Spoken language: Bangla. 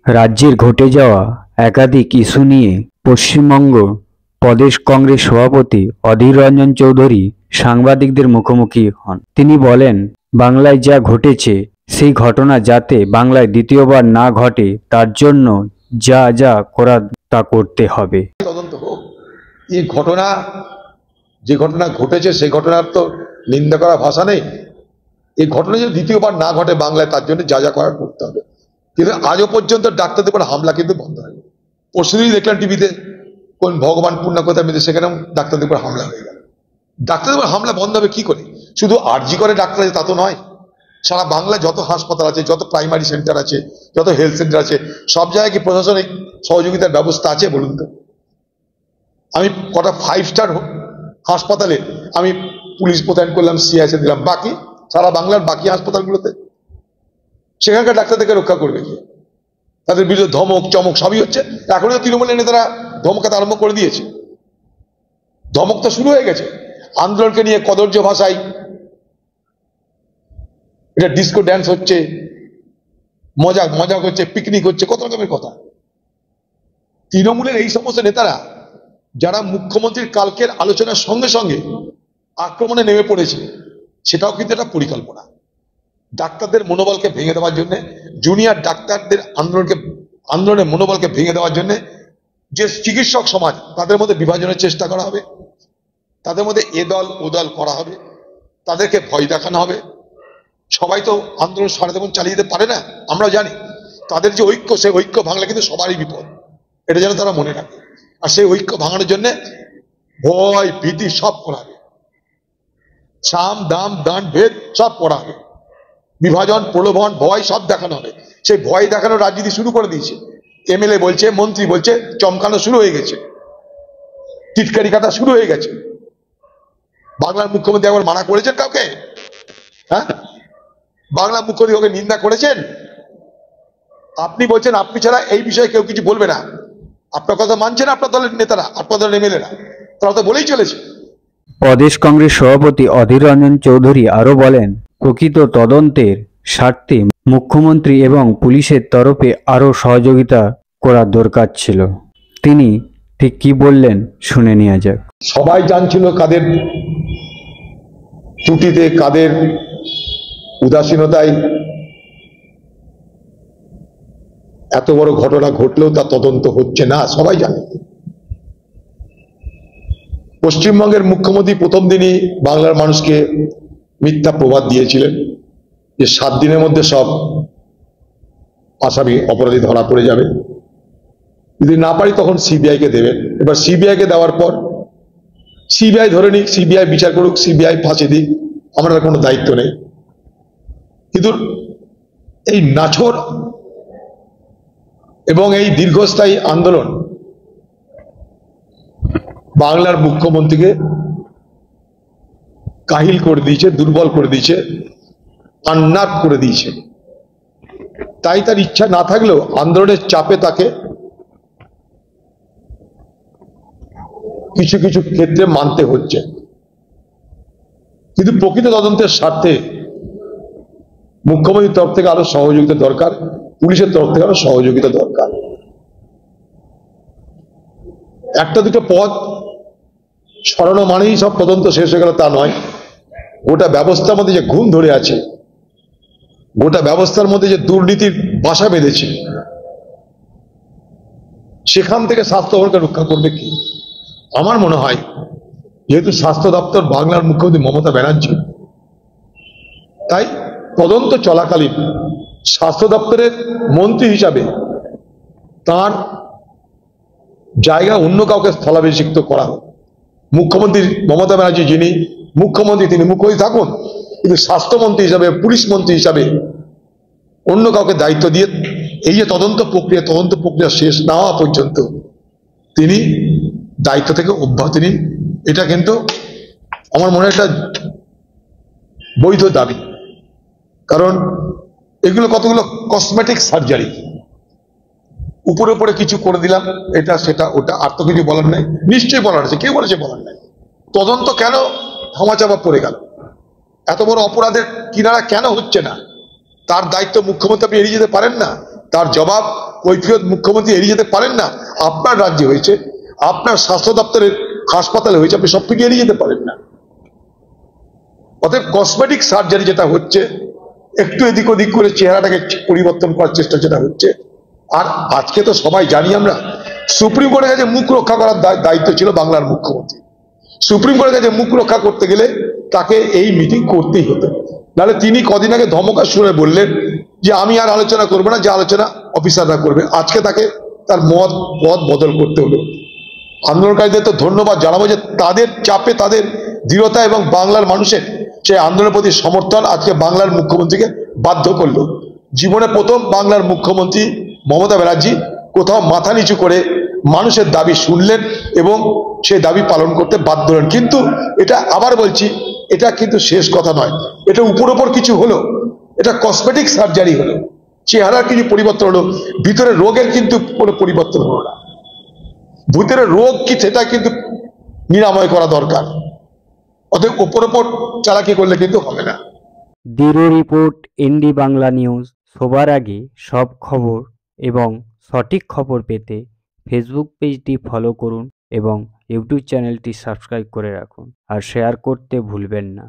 রাজ্যের ঘটে যাওয়া একাধিক ইস্যু নিয়ে পশ্চিমবঙ্গ প্রদেশ কংগ্রেস সভাপতি অধীর রঞ্জন চৌধুরী সাংবাদিকদের মুখোমুখি হন। তিনি বলেন, বাংলায় যা ঘটেছে সেই ঘটনা যাতে বাংলায় দ্বিতীয়বার না ঘটে তার জন্য যা যা করার তা করতে হবে। তদন্ত হোক। এই ঘটনা, যে ঘটনা ঘটেছে সেই ঘটনার তো নিন্দা করা ভাষা নেই। এই ঘটনা যদি দ্বিতীয়বার না ঘটে বাংলায় তার জন্য যা যা করার করতে হবে। কিন্তু আজও পর্যন্ত ডাক্তারদের উপর হামলা কিন্তু বন্ধ হয়নি। পরশুদিন দেখলাম টিভিতে কোন ভগবান পূর্ণকথা মেয়েছে, সেখানেও ডাক্তারদের উপর হামলা হয়ে গেল। ডাক্তারদের উপর হামলা বন্ধ হবে কি করে? শুধু আরজি করে ডাক্তার আছে তা তো নয়। সারা বাংলায় যত হাসপাতাল আছে, যত প্রাইমারি সেন্টার আছে, যত হেলথ সেন্টার আছে, সব জায়গায় কি প্রশাসনিক সহযোগিতার ব্যবস্থা আছে বলুন তো? আমি কটা 5 স্টার হাসপাতালে আমি পুলিশ মোতায়েন করলাম, সিআইএসএ দিলাম, বাকি সারা বাংলার বাকি হাসপাতালগুলোতে সেখানকার ডাক্তারদেরকে রক্ষা করবে কি? তাদের বিরুদ্ধে ধমক চমক সবই হচ্ছে। এখনই তৃণমূলের নেতারা ধমকাতে আরম্ভ করে দিয়েছে। ধমক তো শুরু হয়ে গেছে। আন্দোলনকে নিয়ে কদর্য ভাষায় এটা ডিস্কো ড্যান্স হচ্ছে, মজা মজা হচ্ছে, পিকনিক হচ্ছে, কত রকমের কথা। তৃণমূলের এই সমস্ত নেতারা যারা মুখ্যমন্ত্রীর কালকের আলোচনার সঙ্গে সঙ্গে আক্রমণে নেমে পড়েছে, সেটাও কিন্তু একটা পরিকল্পনা। ডাক্তারদের মনোবলকে ভেঙে দেওয়ার জন্য, জুনিয়র ডাক্তারদের আন্দোলনের মনোবলকে ভেঙে দেওয়ার জন্য যে চিকিৎসক সমাজ তাদের মধ্যে বিভাজনের চেষ্টা করা হবে, তাদের মধ্যে এ দল ও দল করা হবে, তাদেরকে ভয় দেখানো হবে। সবাই তো আন্দোলন সারা জীবন চালিয়ে যেতে পারে না, আমরা জানি। তাদের যে ঐক্য, সেই ঐক্য ভাঙলে কিন্তু সবারই বিপদ, এটা যেন তারা মনে রাখে। আর সেই ঐক্য ভাঙানোর জন্য ভয় ভীতি সব করা হবে, সাম দাম দান ভেদ সব করা হবে, বিভাজন প্রলোভন ভয় সব দেখানো হবে। সেই ভয় দেখানোর রাজনীতি শুরু করে দিয়েছে। এমএলএ বলছে, মন্ত্রী বলছে, চমকানো শুরু হয়ে গেছে, টিটকারি কাটা শুরু হয়ে গেছে। বাংলার মুখ্যমন্ত্রী একবার মানা করেছেন কাউকে? হ্যাঁ, বাংলার মুখ্যমন্ত্রী ওকে নিন্দা করেছেন? আপনি বলছেন আপনি ছাড়া এই বিষয়ে কেউ কিছু বলবে না। আপনার কথা মানছেন আপনার দলের নেতারা, আপনার দলের এমএলএরা, তারা তো বলেই চলেছে। প্রদেশ কংগ্রেস সভাপতি অধীর রঞ্জন চৌধুরী আরো বলেন, প্রকৃত তদন্তের স্বার্থে মুখ্যমন্ত্রী এবং পুলিশের তরফে আরো সহযোগিতা করার দরকার ছিল। তিনি ঠিক কি বললেন শুনে নেওয়া যাক। সবাই জানছিল কাদের ত্রুটিতে, কাদের উদাসীনতায় এত বড় ঘটনা ঘটলেও তা তদন্ত হচ্ছে না, সবাই জানে। পশ্চিমবঙ্গের মুখ্যমন্ত্রী প্রথম দিনই বাংলার মানুষকে মিথ্যা প্রবাদ দিয়েছিলেন যে 7 দিনের মধ্যে সব আসামি অপরাধী ধরা পড়ে যাবে, যদি না পারি তখন সিবিআই কে দেবেন। এবার সিবিআই কে দেওয়ার পর সিবিআই ধরে নিক, সিবিআই বিচার করুক, সিবিআই ফাঁসি দিক, আমাদের কোনো দায়িত্ব নেই। কিন্তু এই নাছোড় এবং এই দীর্ঘস্থায়ী আন্দোলন বাংলার মুখ্যমন্ত্রীকে কাহিল করে দিয়েছে, দুর্বল করে দিয়েছে, আন্নাত করে দিয়েছে। তাই তার ইচ্ছা না থাকলেও আন্দোলনের চাপে তাকে কিছু কিছু ক্ষেত্রে মানতে হচ্ছে। কিন্তু প্রকৃত তদন্তের স্বার্থে মুখ্যমন্ত্রীর তরফ থেকে আরো সহযোগিতা দরকার, পুলিশের তরফ থেকে আরো সহযোগিতা দরকার। একটা দুটো পদ সরানো মানেই সব তদন্ত শেষ হয়ে গেল তা নয়। গোটা ব্যবস্থার মধ্যে যে ঘুম ধরে আছে, গোটা ব্যবস্থার মধ্যে যে দুর্নীতির বাসা বেঁধেছে, সেখান থেকে স্বাস্থ্য দপ্তরকে রক্ষা করবে কি? আমার মনে হয় যেহেতু স্বাস্থ্য দপ্তর বাংলার মুখ্যমন্ত্রী মমতা ব্যানার্জি, তাই তদন্ত চলাকালীন স্বাস্থ্য দপ্তরের মন্ত্রী হিসাবে তার জায়গা অন্য কাউকে স্থলাভিষিক্ত করা হোক। মুখ্যমন্ত্রী মমতা ব্যানার্জি যিনি মুখ্যমন্ত্রী, তিনি মুখ্যমন্ত্রী থাকুন, কিন্তু স্বাস্থ্যমন্ত্রী হিসাবে, পুলিশ মন্ত্রী হিসাবে অন্য কাউকে দায়িত্ব দিয়ে এই যে তদন্ত প্রক্রিয়া শেষ না হওয়া পর্যন্ত তিনি দায়িত্ব থেকে অব্যাহতি নিন। এটা কিন্তু আমার মনে হয় একটা বৈধ দাবি। কারণ এগুলো কতগুলো কসমেটিক সার্জারি, উপরে উপরে কিছু করে দিলাম, এটা সেটা ওটা, আর তো কিছু বলার নাই। নিশ্চয়ই বলার আছে, কে বলেছে বলার নাই? তদন্ত কেন ধামাচাপা পড়ে গেল? এত বড় অপরাধের কিনারা কেন হচ্ছে না? তার দায়িত্ব মুখ্যমন্ত্রী আপনি এড়িয়ে যেতে পারেন না। তার জবাব কৈফিয়ত মুখ্যমন্ত্রী এড়িয়ে যেতে পারেন না। আপনার রাজ্যে হয়েছে, আপনার স্বাস্থ্য দপ্তরের হাসপাতালে হয়েছে, আপনি সবকিছু এড়িয়ে যেতে পারেন না। অতএব কসমেটিক সার্জারি যেটা হচ্ছে, একটু এদিক ওদিক করে চেহারাটাকে পরিবর্তন করার চেষ্টা যেটা হচ্ছে। আর আজকে তো সবাই জানি আমরা, সুপ্রিম কোর্টের কাছে মুখ রক্ষা করার দায়িত্ব ছিল বাংলার মুখ্যমন্ত্রী। সুপ্রিম কোর্টের কাছে মুখ রক্ষা করতে গেলে তাকে এই মিটিং করতেই হতো, নাহলে তিনি কদিন আগে ধমকার সুরে বললেন যে আমি আর আলোচনা করবো না, যে আলোচনা অফিসাররা করবে। আজকে তাকে তার পদ বদল করতে হলো। আন্দোলনকারীদের তো ধন্যবাদ জানাবো যে তাদের চাপে, তাদের দৃঢ়তা এবং বাংলার মানুষের সেই আন্দোলনের প্রতি সমর্থন আজকে বাংলার মুখ্যমন্ত্রীকে বাধ্য করলো। জীবনে প্রথম বাংলার মুখ্যমন্ত্রী মমতা ব্যানার্জি কোথাও মাথা নিচু করে মানুষের দাবি শুনলেন এবং সেই দাবি পালন করতে বাধ্য হলেন। কিন্তু এটা আবার বলছি, এটা কিন্তু শেষ কথা নয়। এটা উপর কিছু হলো, এটা কসমেটিক সার্জারি হলো, চেহারার কিছু পরিবর্তন হলো, ভিতরে রোগের কিন্তু কোনো পরিবর্তন হলো না। ভিতরে রোগ কি সেটা কিন্তু নিরাময় করা দরকার। অতএব উপর চালাকি করলে কিন্তু হবে না। Bureau report, ND Bangla news. সবার আগে সব খবর এবং সঠিক খবর পেতে ফেসবুক পেজটি ফলো করুন এবং ইউটিউব চ্যানেলটি সাবস্ক্রাইব করে রাখুন, আর শেয়ার করতে ভুলবেন না।